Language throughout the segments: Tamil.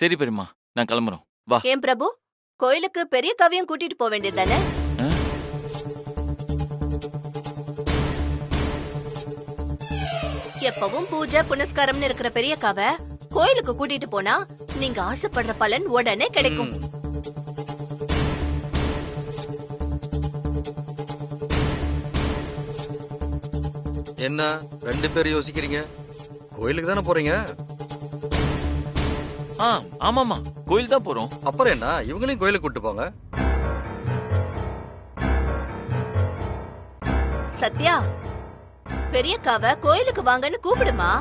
சரி பெரியம்மா, நான் கிளம்புறோம். வா. ஏன் பிரபு, கோயிலுக்கு பெரிய காவியம் கூட்டிட்டு போக வேண்டியதுதானே? ஆ? எப்பவும் பூஜை புனஸ்காரம்னு இருக்கிற பெரிய காவை கோயிலுக்கு கூட்டிட்டு போனா நீங்க ஆசைப்படுற பலன் உடனே கிடைக்கும். என்ன 2 பேரும் யோசிக்கிறீங்க? கோயிலுக்கு தானே போறீங்க? ஆமாமா, கோயில் தான் போறோம். அப்புறம் என்ன, இவங்களையும் கோயிலுக்கு கூட்டு போங்க. சத்யா, பெரிய காவை கோயிலுக்கு வாங்கன்னு கூப்பிடுமா.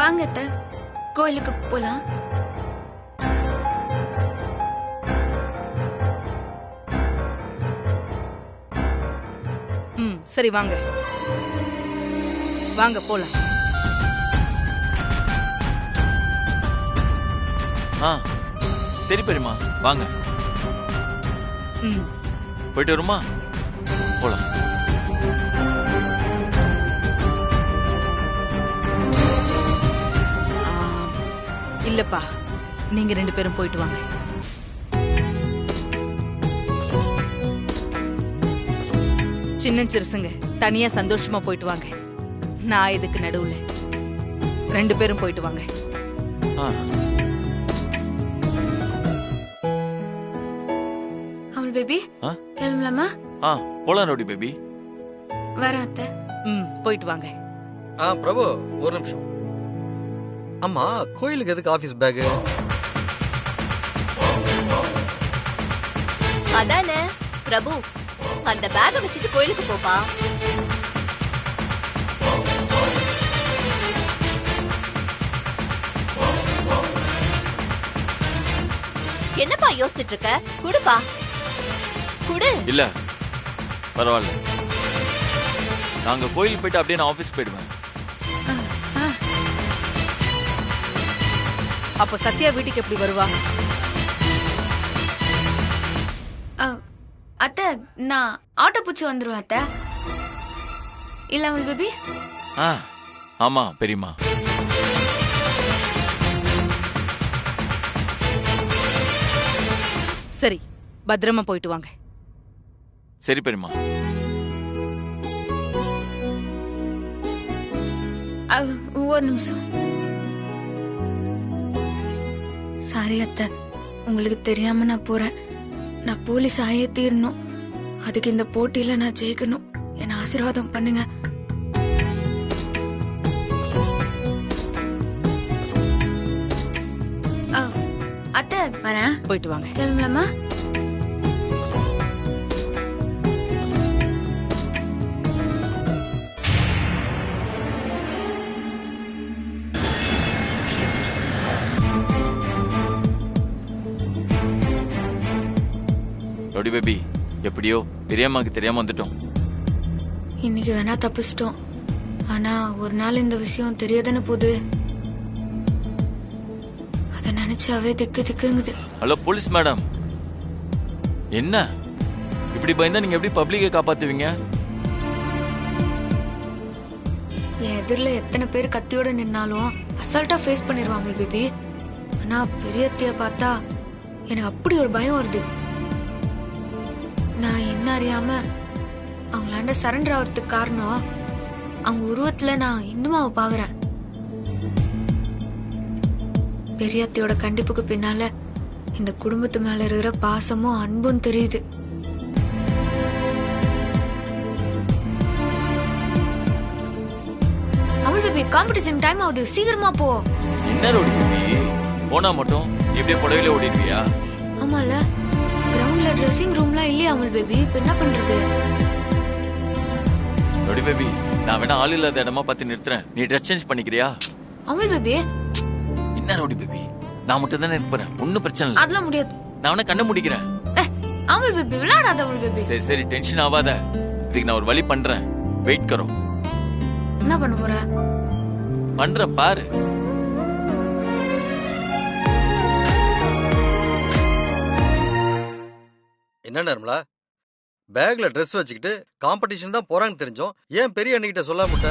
வாங்க அத்தை, கோயிலுக்கு போலாம். சரி வாங்க வாங்க போலாம். சரி பெரியம்மா, வாங்க. போயிட்டு வருமா? போலாம். இல்லப்பா, நீங்க 2 பேரும் போயிட்டு வாங்க. சின்ன சிறுசுங்க தனியா சந்தோஷமா போயிட்டு வாங்க. நான் இதுக்கு நடுவுல. 2 பேரும் போயிட்டு வாங்க. அமுல் பேபி, கிளம்பலாமா? போலாம் ரோடி பேபி. வரேன் அத்தை. போயிட்டு வாங்க. பிரபு, ஒரு நிமிஷம். அம்மா, கோயிலுக்கு எதுக்கு ஆபீஸ் பேக்? அதானே பிரபு, அந்த பேக வச்சுட்டு கோயிலுக்கு போப்பா. என்னப்பா யோசிச்சுட்டு இருக்க? குடுப்பா, குடு. இல்ல பரவாயில்ல, நாங்க கோயிலுக்கு போயிட்டு அப்படியே நான் ஆபீஸ் போயிடுவேன். அப்ப சத்யா வீட்டுக்கு எப்படி வருவா? அத்தை, நான் ஆட்டோ பூச்சி வந்துருவேன் அத்தை. இல்ல அமுல் பேபி? ஆமா பெரியம்மா. சரி, பத்திரமா போயிட்டு வாங்க. சரி பெரியம்மா. ஒரு நிமிஷம். சாரி அத்தை, உங்களுக்கு தெரியாம நான் போறேன். நான் போலீஸ் ஆயே தீரணும். அதுக்கு இந்த போட்டியில நான் ஜெயிக்கணும். என்ன ஆசீர்வாதம் பண்ணுங்க. அத்தை, வரேன். போயிட்டு வாங்க. கிளம்பலாமா? ரோடி பேபி, எப்படியோ பெரியம்மாக்கு தெரியாம வந்துட்டோம். இன்னைக்கு வேணா தப்பிச்சிட்டோம். ஆனா ஒரு நாள் இந்த விஷயம் தெரியாதானே போகுது. அத நினைச்சாவே திக்கு திக்குங்குது. ஹலோ போலீஸ் மேடம், என்ன இப்படி பயந்தா நீங்க எப்படி பப்ளிக்கை காப்பாத்துவீங்க? என் எதிரில எத்தனை பேர் கத்தியோட நின்னாலும் அசால்ட்டா ஃபேஸ் பண்ணிடுவாங்க பேபி. ஆனா பெரியத்தைய பார்த்தா எனக்கு அப்படி ஒரு பயம் வருது. நான் என்ன அறியாம அவங்களாண்ட சரண்டர் ஆகிறதுக்கு காரணம் அவங்க உருவத்துல நான் இந்துமாவை பாக்குறேன். பெரியத்தையோட கண்டிப்புக்கு பின்னால இந்த குடும்பத்து மேல இருக்கிற பாசமும் அன்பும் தெரியுது. அமுல் பேபி, காம்படிஷன் டைம் ஆகுது, சீக்கிரமா போ. என்ன ரோடி பேபி, போனா மட்டும் இப்படியே புடவையில ஓடிடுவியா? ஆமால, கிரவுண்ட்ல ட்ரெஸ்ஸிங் ரூம்லாம் இல்லையா அமுல் பேபி? இப்ப என்ன பண்றது? ரோடி பேபி, நான் வேணா ஆள் இல்லாத இடமா பார்த்து நிறுத்துறேன், நீ ட்ரெஸ் சேஞ்ச் பண்ணிக்கிறியா? அமுல் பேபி, என்ன ரோடி பேபி, நான் மட்டும் தானே இருப்பேன், ஒன்னும் பிரச்சனை இல்லை. அதெல்லாம் முடியாது. நான் வேணா கண்ண முடிக்கிறேன். அமுல் பேபி, விளையாடாத அமுல் பேபி. சரி சரி, டென்ஷன் ஆகாத. இதுக்கு நான் ஒரு வழி பண்றேன், வெயிட் கரோ. என்ன பண்ண போற? பண்றேன் பாரு. என்ன நிர்மலா, பேக்ல ட்ரெஸ் வச்சுக்கிட்டு காம்படிஷன் தான் போறான்னு தெரிஞ்சோம் ஏன் பெரிய அண்ணிக்கிட்ட சொல்லாம விட்ட?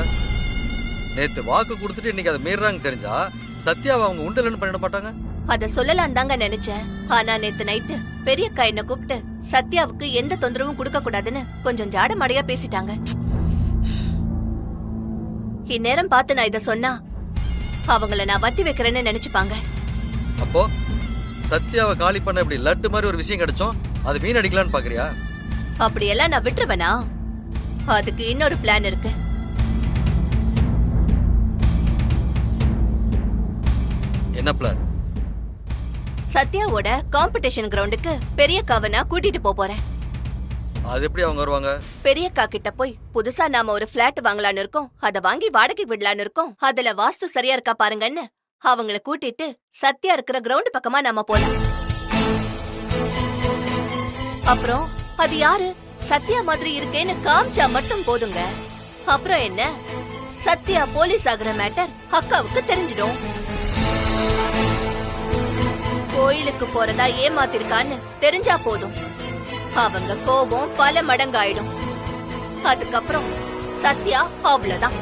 நேத்து வாக்கு கொடுத்துட்டு இன்னைக்கு அதை மீறாங்க தெரிஞ்சா சத்யாவை அவங்க உண்டலன்னு பண்ணிட மாட்டாங்க. அத சொல்லலாம் தாங்க நினைச்சேன். ஆனா நேத்து நைட்டு பெரியக்கா என்ன கூப்பிட்டு சத்யாவுக்கு எந்த தொந்தரவும் கொடுக்க கூடாதுன்னு கொஞ்சம் ஜாடமாடையா பேசிட்டாங்க. இந்நேரம் பார்த்து நான் இத சொன்னா அவங்கள நான் வட்டி வைக்கிறேன்னு நினைச்சுப்பாங்க. அப்போ சத்யாவை காலி பண்ண இப்படி லட்டு மாதிரி ஒரு விஷயம் கிடைச்சோம் அது வீணடிக்கலான்னு பாக்குறியா? அப்படியெல்லாம் நான் விட்டுருவேனா? அதுக்கு இன்னொரு பிளான் இருக்கு. என்ன பிளான்? சத்யாவோட காம்படிஷன் கிரவுண்டுக்கு பெரியக்காவை நான் கூட்டிட்டு போறேன். அது எப்படி அவங்க வருவாங்க? பெரியக்கா கிட்ட போய் புதுசா நாம ஒரு பிளாட் வாங்கலான்னு இருக்கோம், அத வாங்கி வாடகை விடலான்னு இருக்கோம், அதுல வாஸ்து சரியா இருக்கா பாருங்கன்னு அவங்கள கூட்டிட்டு சத்யா இருக்கிற கிரவுண்ட் பக்கமா நாம போலாம். அப்புறம் அது யாரு சத்யா மாதிரி இருக்கேன்னு காமிச்சா மட்டும் போதுங்க. அப்புறம் என்ன, சத்யா போலீஸ் ஆகுற மேட்டர் அக்காவுக்கு தெரிஞ்சிடும். கோயிலுக்கு போறதா ஏமாத்திருக்கான்னு தெரிஞ்சா போதும், அவங்க கோபம் பல மடங்காயிடும். அதுக்கப்புறம் சத்யா அவ்வளவுதான்.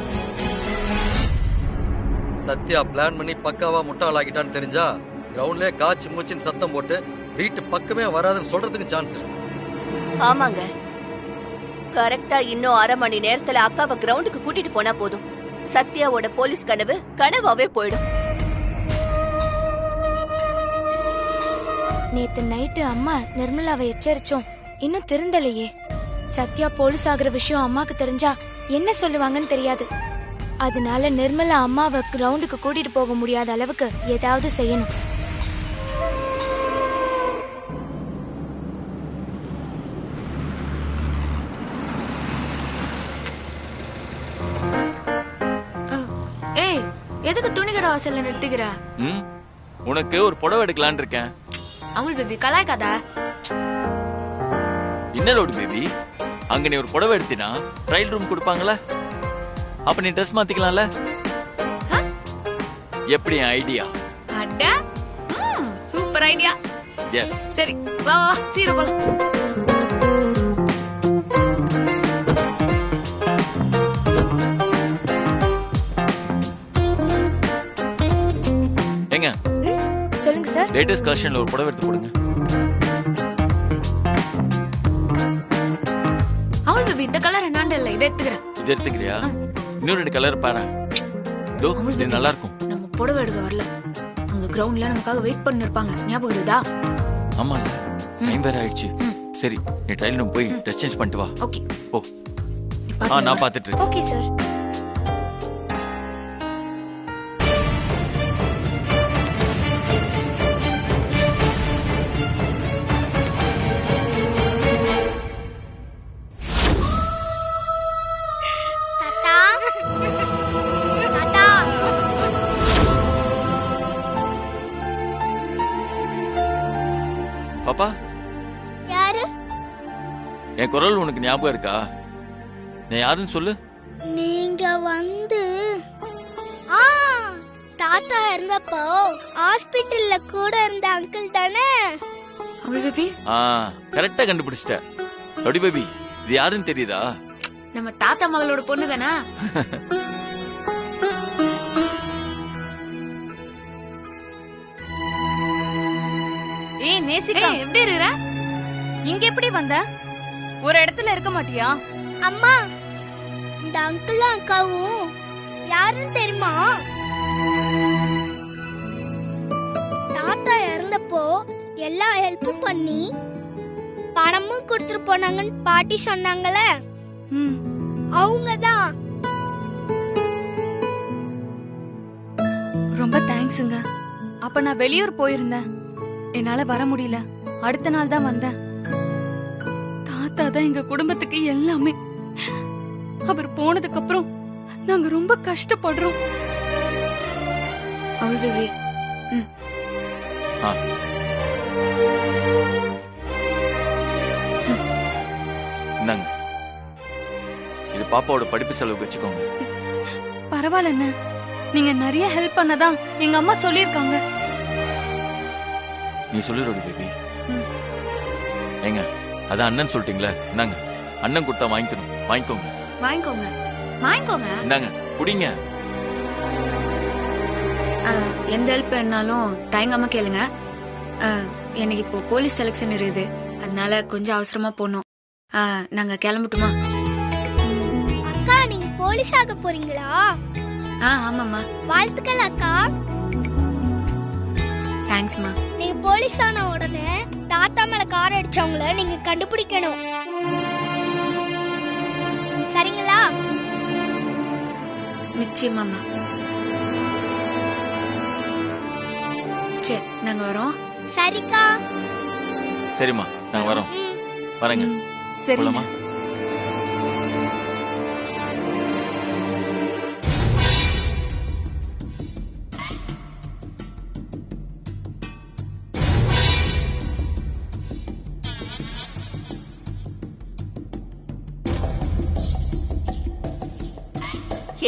சத்யா பிளான் பண்ணி பக்காவா முட்டாளாகிட்டான்னு தெரிஞ்சா கிரவுண்ட்லயே காய்ச்சி மூச்சின்னு சத்தம் போட்டு வீட்டு பக்கமே வராதுன்னு சொல்றதுக்கு சான்ஸ் இருக்கு. ஆமாங்க, கரெக்டா இன்னும் 1/2 மணி நேரத்துல அக்காவை கிரவுண்டுக்கு கூட்டிட்டு போனா போதும், சத்யாவோட போலீஸ் கனவு கனவாவே போயிடும். நேத்து நைட்டு அம்மா நிர்மலாவை எச்சரிச்சோம், இன்னும் திருந்தலையே. சத்யா போலீஸ் ஆகுற விஷயம் அம்மாக்கு தெரிஞ்சா என்ன சொல்லுவாங்கன்னு தெரியாது. அதனால நிர்மலா அம்மாவை கிரவுண்டுக்கு கூட்டிட்டு போக முடியாத அளவுக்கு ஏதாவது செய்யணும். ஏய், எதுக்கு துணி கடை வாசல்ல நிறுத்திக்கிற? உனக்கு ஒரு புடவை எடுக்கலான்னு இருக்கேன். அமுல் பேபி கலாய்க்காத. என்ன ரோடு பேபி, அங்க நீ ஒரு புடவை எடுத்தினா ட்ரையல் ரூம் கொடுப்பாங்களா? அப்ப நீ ட்ரெஸ் மாத்திக்கலாம்ல. எப்படி ஐடியா? அட சூப்பர் ஐடியா. எஸ். சரி வா வா சீக்கிரம் போலாம். ஏங்க சொல்லுங்க சார். லேட்டஸ்ட் கலெக்ஷன்ல ஒரு புடவை எடுத்து போடுங்க. அமுல் பேபி இந்த கலர் என்னாண்ட இல்ல, இதை எடுத்துக்கிறேன். இது எடுத்துக்கிறியா? இன்னும் 2 கலர் பாரு. தோ இது நல்லா இருக்கும். நம்ம புடவை எடுக்க வரல, அங்க கிரவுண்ட்ல நமக்காக வெயிட் பண்ணி இருப்பாங்க, ஞாபகம் இருக்குதா? ஆமால, டைம் வேற ஆயிடுச்சு. சரி நீ ட்ரையல் ரூம் போய் ட்ரெஸ் சேஞ்ச் பண்ணிட்டு வா. ஓகே போ. நான் பாத்துட்டு இருக்கேன். Okay sir. பாப்பா, யாரு? என் குரல் உனக்கு ஞாபகம் இருக்கா? நான் யாருன்னு சொல்லு. நீங்க தாத்தா இருந்தப்போ ஹாஸ்பிடல்ல கூட இருந்த அங்கிள் தானே? அமுல் பேபி கரெக்டா கண்டுபிடிச்சிட்ட. லொடி பேபி, இது யாருன்னு தெரியுதா? நம்ம தாத்தா மகளோட பொண்ணு தானா? ஏய் நேசிகா, எப்படி இருக்கற? இங்க எப்படி வந்த? ஒரு இடத்துல இருக்க மாட்டியா? அம்மா, இந்த அங்கிளும் அக்காவும் யாருன்னு தெரியுமா? தாத்தா இறந்தப்போ எல்லா ஹெல்ப்பும் பண்ணி பணமும் கொடுத்துட்டு போனாங்கன்னு பாட்டி சொன்னாங்களே, அவங்கதான். ரொம்ப தேங்க்ஸுங்க. அப்ப நான் வெளியூர் போயிருந்தேன், என்னால வர முடியல. அடுத்த நாள் தான் வந்தேன். தாத்தா தான் எங்க குடும்பத்துக்கு எல்லாமே. அவர் போனதுக்கு அப்புறம் நாங்க ரொம்ப கஷ்டப்படுறோம். அமுல் பேபி இந்தாங்க, இது பாப்பாவோட படிப்பு செலவுக்கு வச்சுக்கோங்க. பரவாயில்ல, நீங்க நிறைய ஹெல்ப் பண்ணதான் எங்க அம்மா சொல்லிருக்காங்க. நீ சொல்லு ரோடி பேபி. ஏங்க அதான் அண்ணன் சொல்லிட்டீங்களே, இந்தாங்க. அண்ணன் கொடுத்தா வாங்கிக்கணும், வாங்கிக்கோங்க. வாங்கிக்கோங்க வாங்கிக்கோங்க. இந்தாங்க குடிங்க. எந்த ஹெல்ப் வேணாலும் தயங்காம கேளுங்க. எனக்கு இப்போ போலீஸ் செலக்ஷன் இருக்குது, அதனால கொஞ்சம் அவசரமா போகணும். நாங்க கிளம்பட்டுமா? அக்கா நீங்க போலீஸ் ஆக போறீங்களா? ஆமாம்மா. வாழ்த்துக்கள் அக்கா. தேங்க்ஸ்மா. நீங்க போலீஸ் ஆன உடனே தாத்தா மேல கார் அடிச்சவங்கள நீங்க கண்டுபிடிக்கணும், சரிங்களா? நிச்சயமாம்மா. சரி நாங்க வரோம். சரிக்கா. சரிம்மா, நாங்க வரோம். வரேங்க. சரி. போலாமா?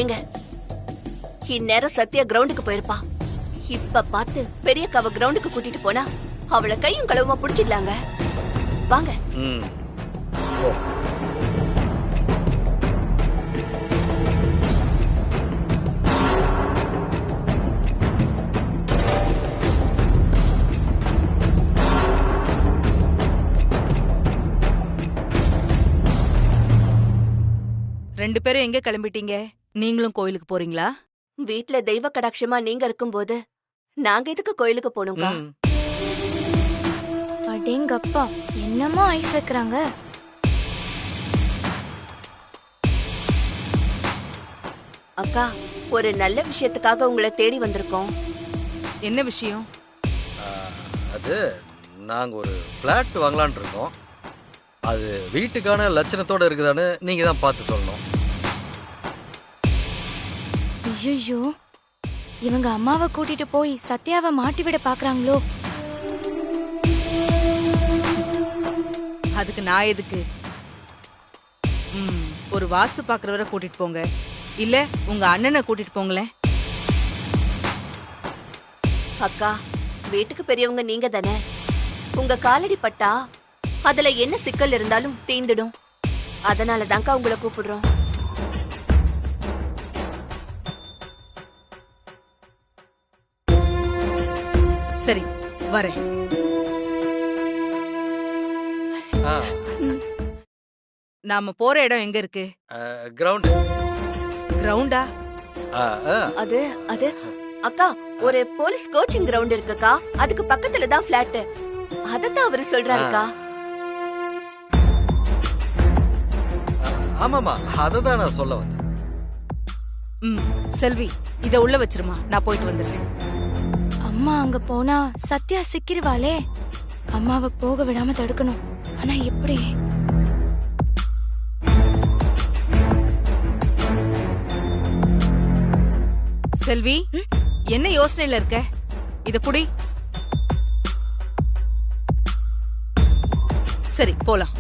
ஏங்க, இந்நேரம் சத்யா கிரவுண்டுக்கு போயிருப்பா. இப்ப பார்த்து பெரியக்காவ கிரவுண்டுக்கு கூட்டிட்டு போனா அவளை கையும் களவுமா புடிச்சிடலாங்க. வாங்க. ம் ஓ ரெண்டு பேரும் எங்க கிளம்பிட்டீங்க? நீங்களும் கோயிலுக்கு போறீங்களா? வீட்ல தெய்வ கடாட்சமா நீங்க இருக்கும்போது நாங்க எதுக்கு கோயிலுக்கு போகணும்க்கா? ம். அடேங்கப்பா, என்னமோ ஐஸ் வைக்கிறாங்க. அக்கா, ஒரு நல்ல விஷயத்துக்காக உங்களை தேடி வந்திருக்கோம். என்ன விஷயம்? அது நாங்க ஒரு ஃப்ளாட் வாங்கலாம்னு இருக்கோம். அது வீட்டுக்கான லட்சணத்தோட இருக்குதான்னு நீங்க தான் பார்த்து சொல்லணும். ஐயோ, இவங்க அம்மாவை கூட்டிட்டு போய் சத்யாவை மாட்டி விட பாக்குறாங்களோ? அதுக்கு நான் எதுக்கு? ஒரு வாஸ்து பாக்குறவரை கூட்டிட்டு போங்க, இல்ல உங்க அண்ணனை கூட்டிட்டு போங்களேன். அக்கா, வீட்டுக்கு பெரியவங்க நீங்க தானே. உங்க காலடி பட்டா அதுல என்ன சிக்கல் இருந்தாலும் தீந்துடும். அதனால தான்க்கா உங்களை கூப்பிடுறோம். சரி வரேன். ஆ நாம போற இடம் எங்க இருக்கு? கிரவுண்டு. கிரவுண்டா? அது அது அக்கா, ஒரு போலீஸ் கோச்சிங் கிரவுண்ட் இருக்குக்கா, அதுக்கு பக்கத்துல தான் பிளாட். அதத்தான் அவரு சொல்றாருக்கா. ஆமாமா, அததான் நான் சொல்ல வந்தேன். செல்வி, இத உள்ள வச்சிருமா, நான் போயிட்டு வந்துடுறேன். அம்மா அங்க போனா சத்யா சிக்கிருவாளே. அம்மாவை போக விடாம தடுக்கணும். ஆனா எப்படி? செல்வி, என்ன யோசனையில இருக்க? இத புடி. சரி போலாம்.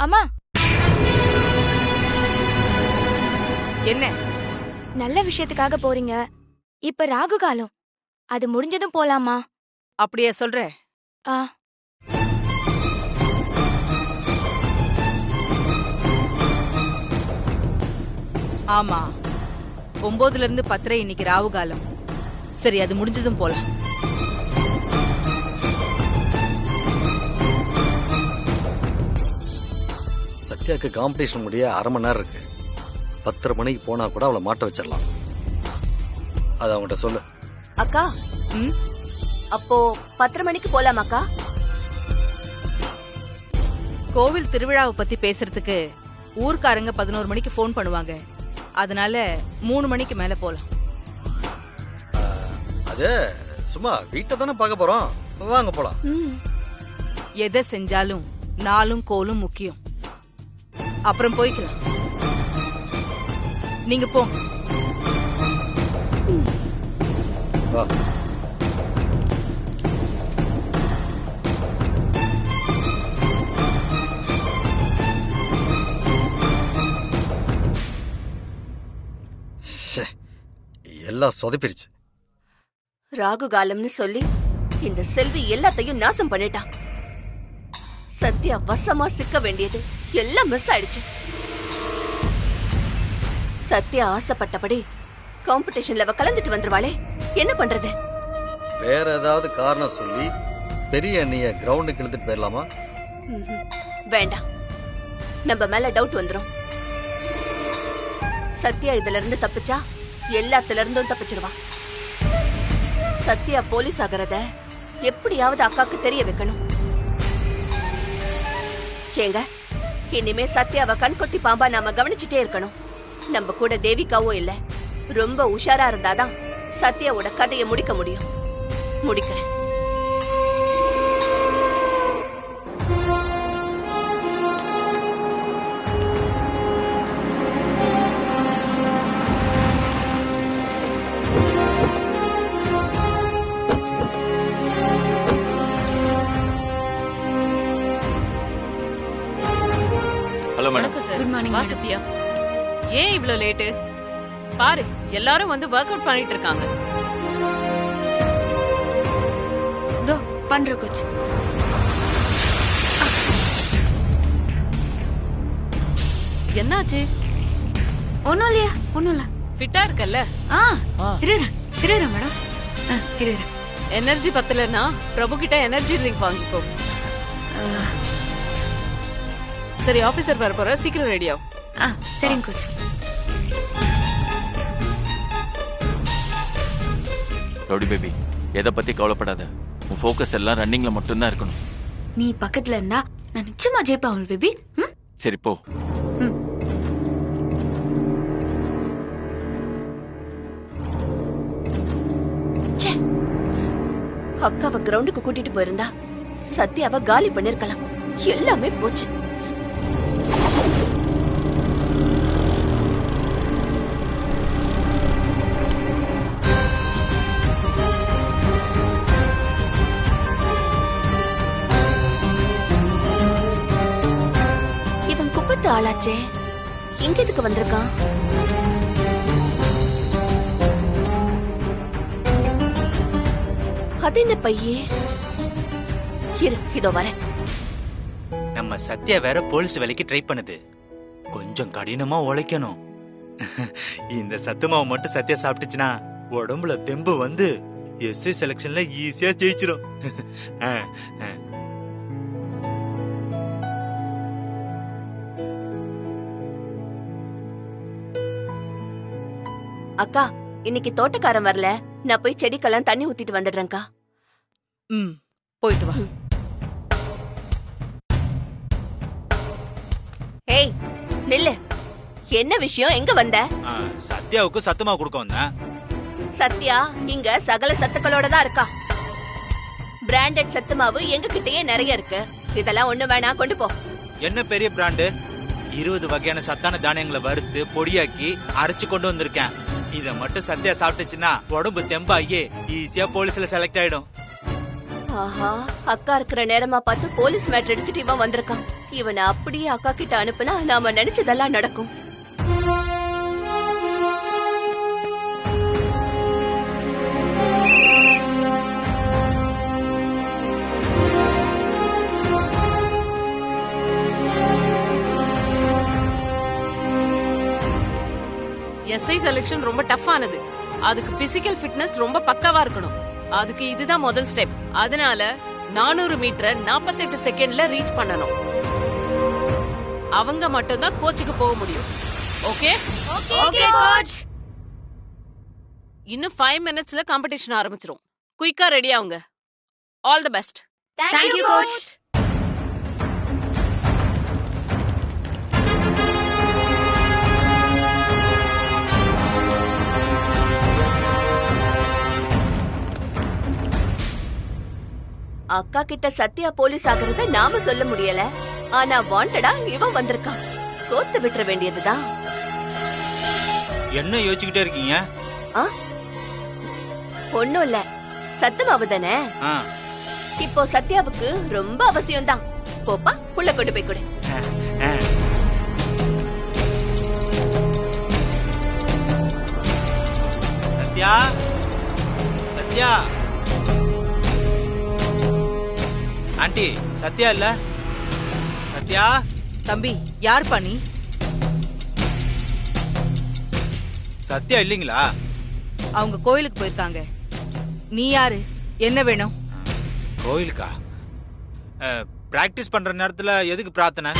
அம்மா, என்ன? நல்ல விஷயத்துக்காக போறீங்க. இப்ப ராகு காலம், அது முடிஞ்சதும் போலாமா? அப்படியே சொல்ற? ஆ, ஆமா, 9ல இருந்து 10:30 இன்னைக்கு ராவு காலம். சரி, அது முடிஞ்சதும் போலாம். சத்யாக்கு காம்படிஷன் முடிய 1/2 மணி நேரம் இருக்கு. 10:30 மணிக்கு போனா கூட அவளை மாட்ட வச்சிடலாம். அது அவங்ககிட்ட சொல்லு. அக்கா, அப்போ 10:30 மணிக்கு போலாமாக்கா? கோவில் திருவிழாவை பத்தி பேசுறதுக்கு ஊர்க்காரங்க 11 மணிக்கு ஃபோன் பண்ணுவாங்க. அதனால 3 மணிக்கு மேல போலாம். அது சும்மா வீட்டை தானே பார்க்க போறோம், வாங்க போலாம். எதை செஞ்சாலும் நாளும் கோலும் முக்கியம். அப்புறம் போய்க்கலாம். நீங்க போங்க. வா. ச்சே, எல்லாம் சொதப்பிருச்சு. ராகு காலம்னு சொல்லி இந்த செல்வி எல்லாத்தையும் நாசம் பண்ணிட்டா. சத்யா வசமா சிக்க வேண்டியது எல்லாம் மிஸ் ஆயிடுச்சு. சத்யா ஆசைப்பட்டபடி காம்படிஷன்ல அவ கலந்துட்டு வந்துருவாளே, என்ன பண்றது? வேற ஏதாவது காரணம் சொல்லி பெரிய அண்ணிய கிரவுண்டுக்கு இழுத்துட்டு போயிடலாமா? வேண்டாம், நம்ம மேல டவுட் வந்துரும். சத்யா இதுல இருந்து தப்பிச்சா எல்லாத்துல இருந்தும் தப்பிச்சிருவா. சத்யா போலீஸ் ஆகிறத எப்படியாவது அக்காக்கு தெரிய வைக்கணும். ஏங்க, இனிமே சத்யாவை கண்கொத்தி பாம்பா நாம கவனிச்சுட்டே இருக்கணும். நம்ம கூட தேவிகாவும் இல்ல, ரொம்ப உஷாரா இருந்தாதான் சத்யாவோட கதையை முடிக்க முடியும். முடிக்கிறேன். Hello madam. வணக்கம் சார். குட் மார்னிங் வா சத்யா. ஏன் இவ்ளோ லேட்டு? பாரு, எல்லாரும் வந்து ஒர்க் அவுட் பண்ணிட்டு இருக்காங்க. தோ பண்ற கோச். என்னாச்சு? ஒன்னும் இல்லையா, ஒன்னும் இல்ல. ஃபிட்டா இருக்கல்ல? இரு மேடம், இரு. எனர்ஜி பத்தலன்னா பிரபு கிட்ட எனர்ஜி ட்ரிங்க் வாங்கிக்கோ. சரி, ஆபீசர் வர போற, சீக்கிரம் ரெடி ஆகும். சரிங்க கோச். ரவுடி பேபி, எதை பத்தி கவலைப்படாத. உன் ஃபோக்கஸ் எல்லாம் ரன்னிங்ல மட்டும்தான் இருக்கணும். நீ பக்கத்துல இருந்தா நான் நிச்சயமா ஜெயிப்பேன் பேபி. சரி போ. அக்காவை கிரவுண்டுக்கு கூட்டிட்டு போயிருந்தா சத்யாவை காலி பண்ணிருக்கலாம். எல்லாமே போச்சு. இவன் குப்பத்து ஆளாச்சே, இங்க எதுக்கு வந்திருக்கான்? அது என்ன பையே? இரு, இதோ வரேன். நம்ம சத்யா வேற போலீஸ் வேலைக்கு ட்ரை பண்ணுது. கொஞ்சம் கடினமா உழைக்கணும். இந்த சத்துமாவை மட்டும் சத்யா சாப்பிட்டுச்சுன்னா உடம்புல தெம்பு வந்து எஸ்ஐ செலக்ஷன்ல ஈஸியா ஜெயிச்சிரும். அக்கா, இன்னைக்கு தோட்டக்காரன் வரல, நான் போய் செடிக்கெல்லாம் தண்ணி ஊத்திட்டு வந்துடுறேன்க்கா. போயிட்டு வா. ஏய் நில்லு, என்ன விஷயம்? எங்க வந்த? சத்யாவுக்கு சத்துமாவு கொடுக்க வந்தேன். சத்யா இங்க சகல சத்துக்களோட தான் இருக்கா. பிராண்டட் சத்து மாவு எங்க கிட்டயே நிறைய இருக்கு. இதெல்லாம் ஒண்ணு வேணா, கொண்டு போ. என்ன பெரிய பிராண்டு? 20 வகையான சத்தான தானியங்களை வறுத்து பொடியாக்கி அரைச்சு கொண்டு வந்திருக்கேன். இத மட்டும் சத்யா சாப்பிட்டுச்சுன்னா உடம்பு தெம்பாகி ஈஸியா போலீஸ்ல செலக்ட் ஆயிடும். ஆஹா, அக்கா இருக்கிற நேரமா பார்த்து போலீஸ் மேட்டர் எடுத்துட்டு இவன் வந்திருக்கான். இவனை அப்படியே அக்கா கிட்ட அனுப்புனா நாம நினைச்சதெல்லாம் நடக்கும். எஸ்ஐ செலக்ஷன் ரொம்ப டஃப்பானது. அதுக்கு பிசிக்கல் ஃபிட்னஸ் ரொம்ப பக்காவா இருக்கணும். அதுக்கு இதுதான் முதல் ஸ்டெப். அதனால 400 மீட்டரை 48 செகண்ட்ல ரீச் பண்ணணும். அவங்க மட்டும்தான் கோச்சுக்கு போக முடியும். Okay okay coach. இன்னும் 5 மினிட்ஸ்ல காம்படிஷன் ஆரம்பிச்சிரும். குயிக்கா ரெடி ஆகுங்க. All the best. Thank you coach. அக்கா கிட்ட சத்யா போலீஸ் ஆகிறத நாம சொல்ல முடியல. ஆனா வாண்டடா இவன் வந்திருக்கான். கோத்து விட்டுற வேண்டியதுதான். என்ன யோசிச்சுக்கிட்டே இருக்கீங்க? ஒண்ணும் இல்ல, சத்து மாவு தானே. இப்போ சத்யாவுக்கு ரொம்ப அவசியம் தான். போப்பா, உள்ள கொண்டு போய் கொடு. சத்யா, சத்யா, ஆண்டி சத்யா இல்ல? சத்யா தம்பி யார் பண்ணி? சத்யா இல்லைங்களா? அவங்க கோயிலுக்கு போயிருக்காங்க. நீ யாரு? என்ன வேணும்? கோயிலுக்கா? பிராக்டிஸ் பண்ற நேரத்துல எதுக்கு பிரார்த்தனை?